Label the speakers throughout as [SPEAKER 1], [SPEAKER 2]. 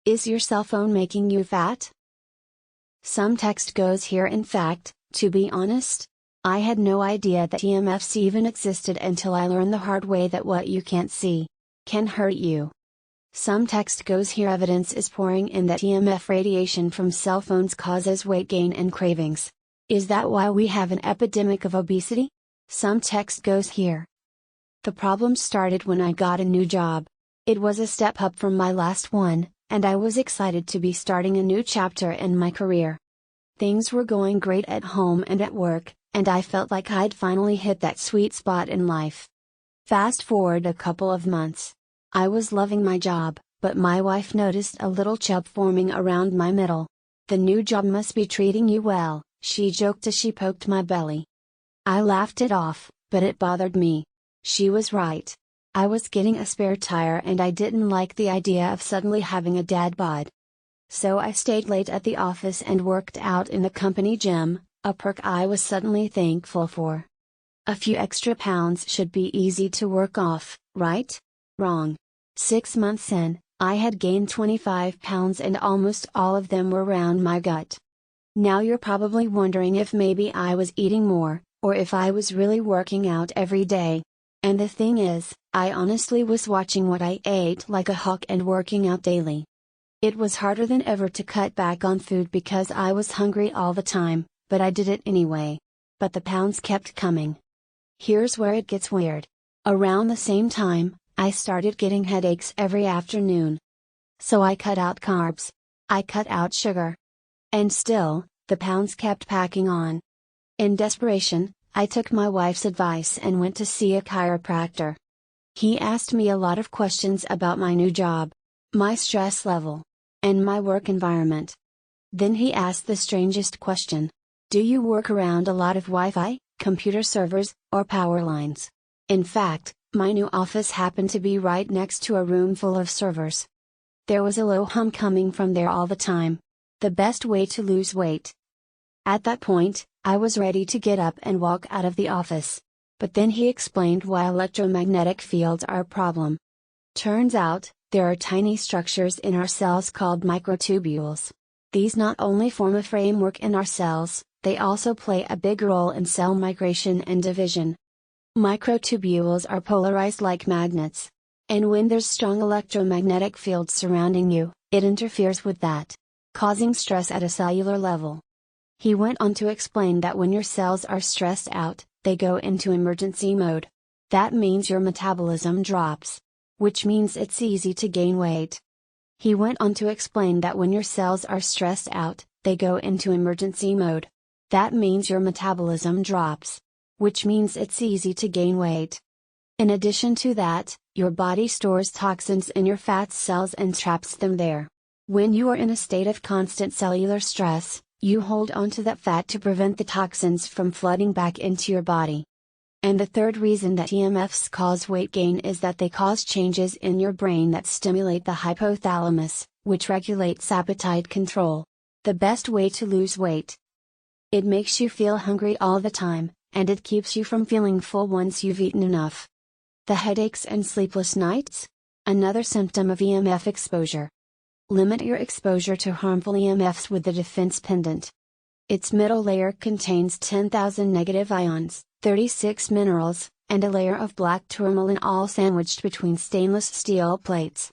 [SPEAKER 1] Is your cell phone making you fat? Some text goes here. In fact, to be honest, I had no idea that EMFs even existed until I learned the hard way that what you can't see can hurt you. Some text goes here. Evidence is pouring in that EMF radiation from cell phones causes weight gain and cravings. Is that why we have an epidemic of obesity? Some text goes here. The problem started when I got a new job. It was a step up from my last one, and I was excited to be starting a new chapter in my career. Things were going great at home and at work, and I felt like I'd finally hit that sweet spot in life. Fast forward a couple of months. I was loving my job, but my wife noticed a little chub forming around my middle. "The new job must be treating you well," she joked as she poked my belly. I laughed it off, but it bothered me. She was right. I was getting a spare tire and I didn't like the idea of suddenly having a dad bod. So I stayed late at the office and worked out in the company gym, a perk I was suddenly thankful for. A few extra pounds should be easy to work off, right? Wrong. 6 months in, I had gained 25 pounds and almost all of them were around my gut. Now you're probably wondering if maybe I was eating more, or if I was really working out every day. And the thing is, I honestly was watching what I ate like a hawk and working out daily. It was harder than ever to cut back on food because I was hungry all the time, but I did it anyway. But the pounds kept coming. Here's where it gets weird. Around the same time, I started getting headaches every afternoon. So I cut out carbs. I cut out sugar. And still, the pounds kept packing on. In desperation, I took my wife's advice and went to see a chiropractor. He asked me a lot of questions about my new job, my stress level, and my work environment. Then he asked the strangest question. Do you work around a lot of Wi-Fi, computer servers, or power lines? In fact, my new office happened to be right next to a room full of servers. There was a low hum coming from there all the time. The best way to lose weight. At that point, I was ready to get up and walk out of the office. But then he explained why electromagnetic fields are a problem. Turns out, there are tiny structures in our cells called microtubules. These not only form a framework in our cells, they also play a big role in cell migration and division. Microtubules are polarized like magnets. And when there's strong electromagnetic fields surrounding you, it interferes with that, causing stress at a cellular level. He went on to explain that when your cells are stressed out, they go into emergency mode. That means your metabolism drops, which means it's easy to gain weight. He went on to explain that when your cells are stressed out, they go into emergency mode. That means your metabolism drops, which means it's easy to gain weight. In addition to that, your body stores toxins in your fat cells and traps them there. When you are in a state of constant cellular stress, you hold onto that fat to prevent the toxins from flooding back into your body. And the third reason that EMFs cause weight gain is that they cause changes in your brain that stimulate the hypothalamus, which regulates appetite control. The best way to lose weight. It makes you feel hungry all the time, and it keeps you from feeling full once you've eaten enough. The headaches and sleepless nights? Another symptom of EMF exposure. Limit your exposure to harmful EMFs with the defense pendant. Its middle layer contains 10,000 negative ions, 36 minerals, and a layer of black tourmaline all sandwiched between stainless steel plates.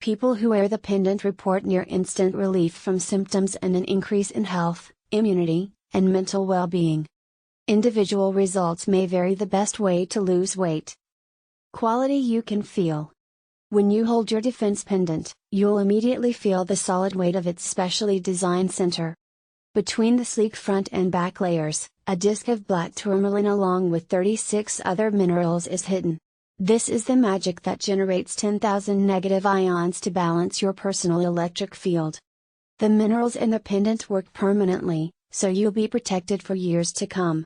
[SPEAKER 1] People who wear the pendant report near instant relief from symptoms and an increase in health, immunity, and mental well-being. Individual results may vary. The best way to lose weight. Quality you can feel. When you hold your defense pendant, you'll immediately feel the solid weight of its specially designed center. Between the sleek front and back layers, a disc of black tourmaline along with 36 other minerals is hidden. This is the magic that generates 10,000 negative ions to balance your personal electric field. The minerals in the pendant work permanently, so you'll be protected for years to come.